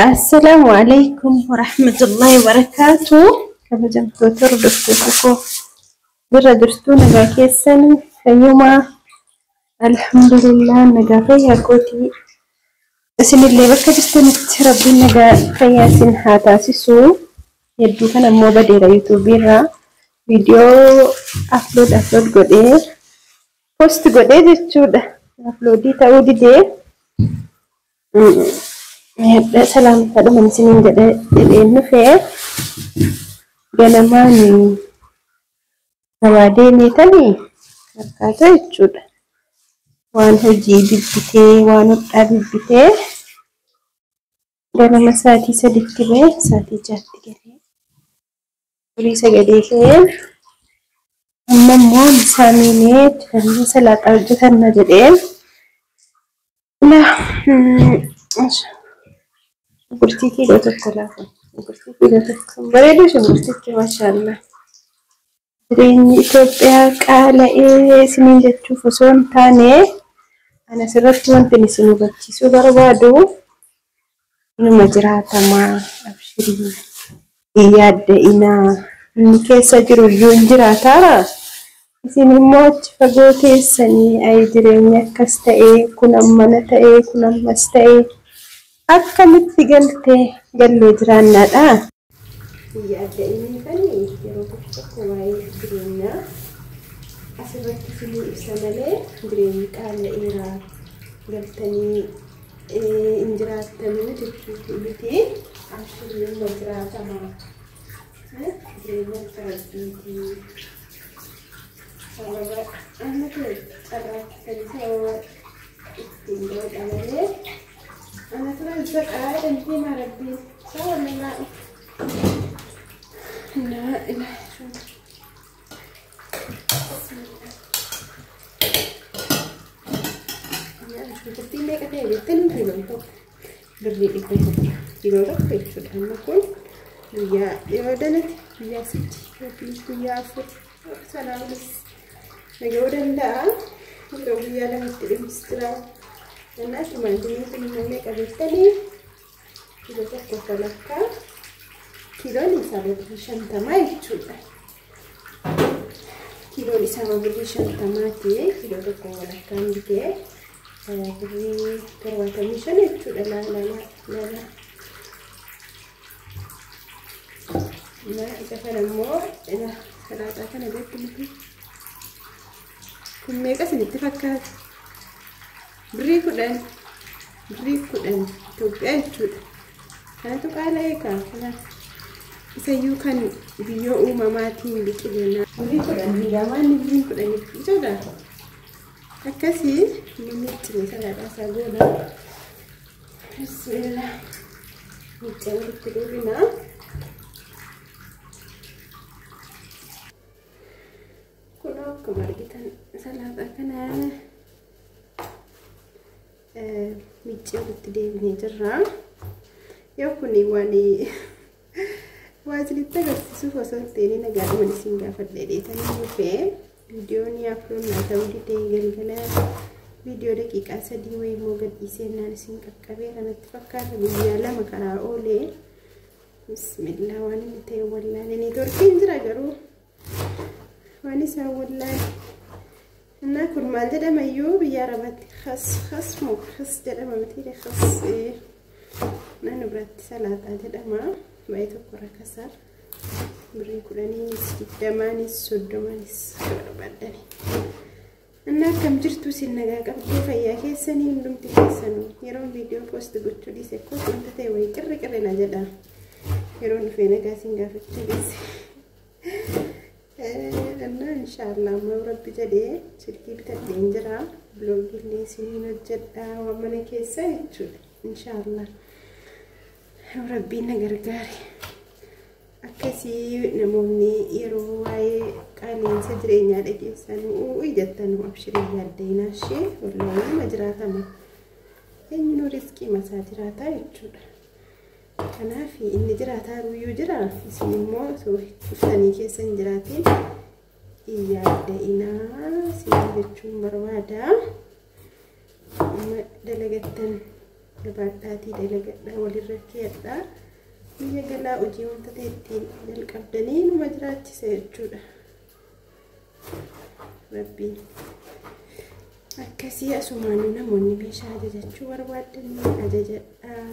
السلام عليكم ورحمة الله وبركاته. كما جمتوا تردفتكم برا درستونا باكيسن فيوما الحمد لله نقافيها كوتي اسم اللي بك جستنت ربي نقا فياسن حاتاسسو يدو كان مو بدير يوتيوبيرا فيديو أفلود قدير بوست قدير جتشودا أفلودي تاودي دي سلام هذا من سنين جدين نفع جنماني نواديني تاني كذا يجود وان هجي بيتي وان أبي بيتي جنما ساتي سديك به ساتي جات كذي وليس جديكين أما مو مسامينيت فمن سلات أرجتنا جدين لا برتيكي لو تتلافون برتيكي لو تتكلم بريدوش برتيكي ما شاء الله دريني إثيوبيا قال إيه سنين جتشوف صون تاني أنا سرت وانتني سنو بتشيسو بربادو إنه مجراتا ما أبشري إياد إنا إني كيسا جرو اليون جراتا سنين موت فقوتي سني أي دريني كستاي كنا منتاي كنا مستاي akkamitti galle jiraannaadha yaadda inni kani yeroo tokko waa'ee jireenyaa asirratti filuu ibsa malee jireenyi qaala'eera galtanii injiraatanii jechuudha miti asirriin jiraatamaa jireenya sarartiiti sababa amma ta'e carraaqqisanii sababa ittiin godha malee أنا ترى الزقاء عندي ما ربي صار من لا إله شو أنا شو تبتين لك أتى بيتن كيلو تو بري إكمل كيلو رك شو أنا كون يا دنت يا ستي يا فوت سلام بس نجودن دا لو يا لهم تلمسترا الناس ما عندهم كل قبلتني كيلو تكوكلكا كيلو لسبب شنطة ما يشوف كيلو لسبب شنطة ما تي كيلو تكوكلكا عندي بري كروات مشان يشوف لا إذا كان مو إذا ثلاثة كان بيت كل ما يقصد يتفكر بريكودن توبيا جود أنا تقال إيكا أنا سيو كان بيو ماماتي بكلنا بريكودن بيجامان بريكودن جودا أكاسي منيت مثلا أساعدنا بسم الله نتجاوز كلورنا كنا كمارجتان سلام أكنا ميتشي بتديني جرا يوكني واني واجلي تغسسو فصلتيني نغاد من سينغا فدلي تاني في فيديوني ابلود نتاودي تيغلغلا فيديو دقيقه سدي وي موغد يسينا نسينغا كبيره نتفكر بيا لما كرا اولي بسم الله واني متي والله ني دوركين جرا غرو واني سا والله ناكل ما عندنا مايو يا ربات خس مو خس جدا ما متيري خس نحن برات سلطة جدا ما بيتو كورا كسر بري كلاني نسكت دماني سودماني سكربادني أنا كم جرتو سنجا قبل فيا كيسني ندم تكيسنو يرون فيديو بوست قلت لي سكوت أنت تيوي كر نجدا يرون فينا قاسين قافت تجلس أنا إن شاء الله ما ربي جدي سلكي بتدين جرا بلوج اللي سنين الجدة ومن كيسة يجود إن شاء الله ربي نجرجاري أكسي نموني يروي قالين سدرين على كيسة ويجتنو أبشري يدينا شيء والله مجراتا ما ينو رزقي مساجراتا يجود أنا في إن جراتا ويجرا في سيمو سوي ثاني كيسة جراتين يدينا سيجتشون بروادا دلقتن jabaadhaatii dalagadhaa walirra keedhaa biyya galaa hojii wanta ta'e ittiin jalqabdanii numa jiraachisa jechuudha. Rabbiin akkasii asumaan namoonni meeshaa ajajachuu barbaadanii ajajadhaa.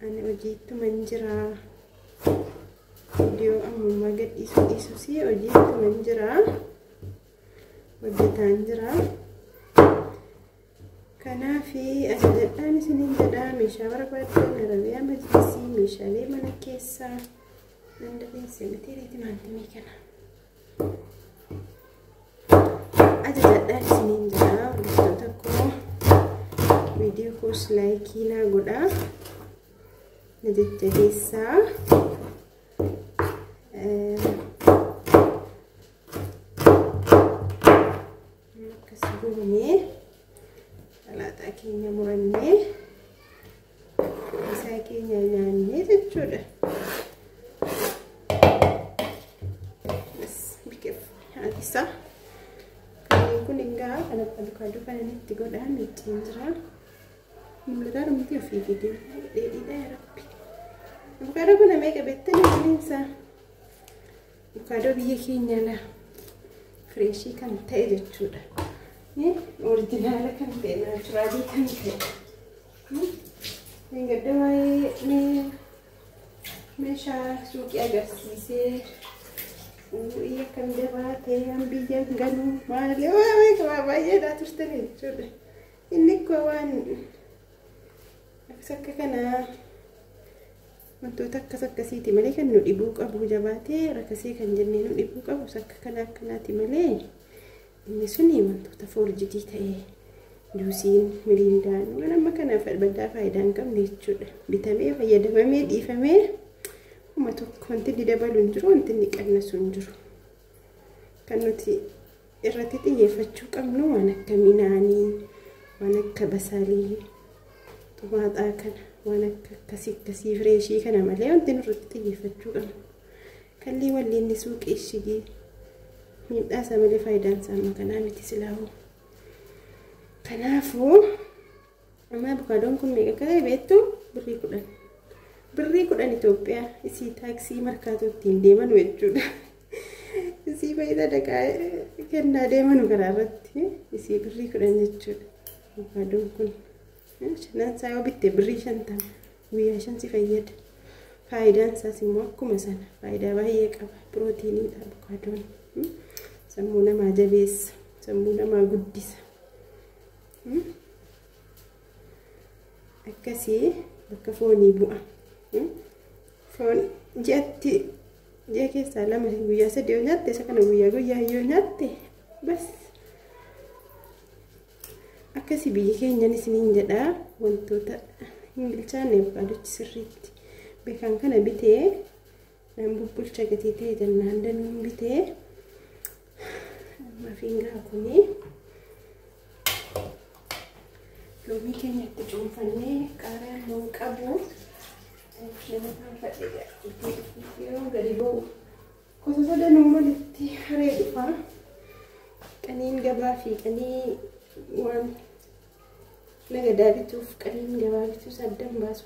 Ani hojiittuma hin jiraa. Video amma gadhiisu si hojiittuma hin jiraa. Hojjetaan jiraa. Kanaafi ajajadhaan isiniin jedhaa meeshaa barbaadan arabiyaa majlisii meeshaalee mana keessaa dandareesse mitiiriiti maantimii kana. Ajajadhaan isiniin jedhaa hordoftoota koo viidiyoo koos laayikii naa godhaa na jajjabeessaa. Akkas goonee salaaxaa keenya murannee isaa keenya nyaannee jechuudha. Isa kanneen kun egaa kan abbukaadoo kan itti godhaa miiceen jira. Mul'ataa dhumti ofii gidi dheedhiidha yaa Rabbi. Abbukaadoo kun meeqa beektanii jireenya abbukaadoo biyya keenya la fireeshii kan ta'e jechuudha. Orijinaala kan ta'e naachuraalii kan ta'e. Engadda waa'ee meeshaa suuqii agarsiisee iya kan jabaatee hambiyya ganuu maali waa'ee qabaa baay'eedhaa turtanii jechuudha. Inni koo waan akka kanaa wantoota akkasiiti malee kan nu dhibuu qabu jabaatee rakkasee kan jennee nu dhibuu qabu akka kana akkanaati malee inni suni wantoota foorjidii ta'ee juusiin miriindaan waan amma kanaaf baddaa faayidaa hin qabne jechuudha. Bitamee fayyadamamee dhiifamee uma tokko wanti dabalu hin jiru wanti inni qannasu hin jiru. Kan nuti irratti xiyyeeffachuu qabnu waan akka minaanii waan akka basalii xumaaxaa kana waan akka akkasii fireeshii kana malee wanti nurratti xiyyeeffachuu qabnu. Kalli wallinni suuqii ishigii miidhaa isaa malee faayidaan isaa amma kanaa miti silaahu. Kanaafuu amma abukaadoon kun meeqa akka ta'e beektu birrii 10 Itoophiyaa isii taaksii markaatootti hin deemanu jechuudha. Isii fayyada dhaqaa kennaa deemanu karaa irratti isii birrii 10 jechuudha. Abukaadoon kun shanan isaa yoo bitte birrii 50 guyyaa 5 si fayyada. Faayidaan isaas immoo akkuma sana faayidaa baay'ee qaba. Pirootiiniidha abukaadoon. Sammuu namaa jabeessa, sammuu namaa guddisa. Akkasii bakka foonii bu'a. Foon ji'a keessaa 2 guyyaa 3 yoo nyaatte isa kana guyyaa yoo nyaatte bas. Akkasii biyya keenyan isiniin jedhaa wantoota hin bilchaanne abukaadochi sirriitti beekan kana bitee nan bubbulcha gatii ta'e jennaan danuun bitee mafiingaa kunii loomii keenyatti cuunfannee qaaraan loon qabu nama faanfadhe yeroo gadi ba'u gosoota danuu walitti haree dhufa. Qaniin gabaa fi qanii waan nagadaa bituuf qaniin gabaa bituus addan baasu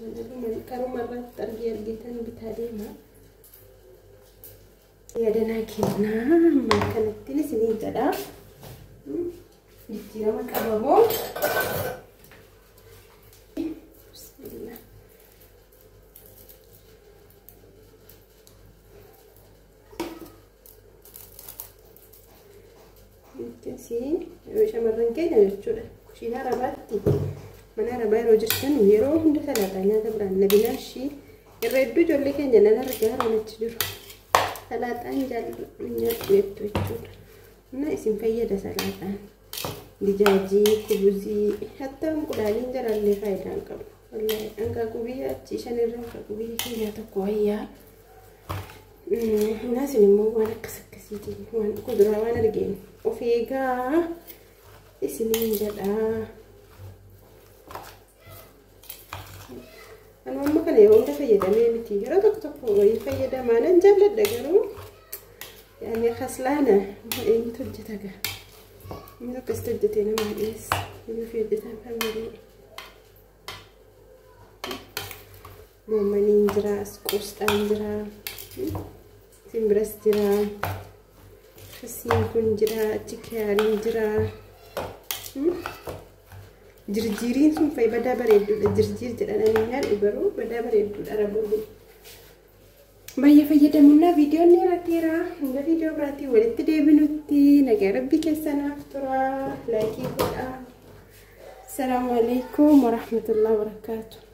karuma irratti argitan bitaa deema. Yadanaa kennaa amma kanattiin isiniin jedhaa jijjiirama qabamoo. Shamarran keenya jechuudha. Kushiina arabaatti mana arabaa yeroo jirtan yeroo hunda salaaxaa nyaata biraan nabinaa ishii irra hedduu ijoollee keenya nan argaa achi jiru. Salaaxaan nyaattu jettu jechuudha. Humna isin fayyada salaaxaan. Dijaajii, kubuzii, hatta enqulaaliin jaraallee faayidaa hin qabu. Wallahi hanqaaquu biyya achii 5 irraa hanqaaquu biyya keenyaa tokko wayyaa. Naasin immoo waan akkasiitiin waan kuduraa waan argeen of eegaa isiniin jedhaa. Anu amma kana yeroo hunda fayyadamee miti yeroo tokko wayii fayyadamaa nan jaalladha garuu yaani khaslaana eenyutu hojjeta gaa inni akkasitti hojjetee namaa dhiyeessa. في هدتان فاميلي بومانين جرا سكوستان جرا سمبرس جرا خسين كن جرا تكيارين جرا جرجيرين سن في بدا بريدو الجرجير جرا نيال إبرو بدا بريدو أربو بايا فيدمنا فيديو نيراتيرا عند فيديو براتي ولدت ديبنوتي نجا ربي كسنا فترة لايكي السلام عليكم ورحمة الله وبركاته.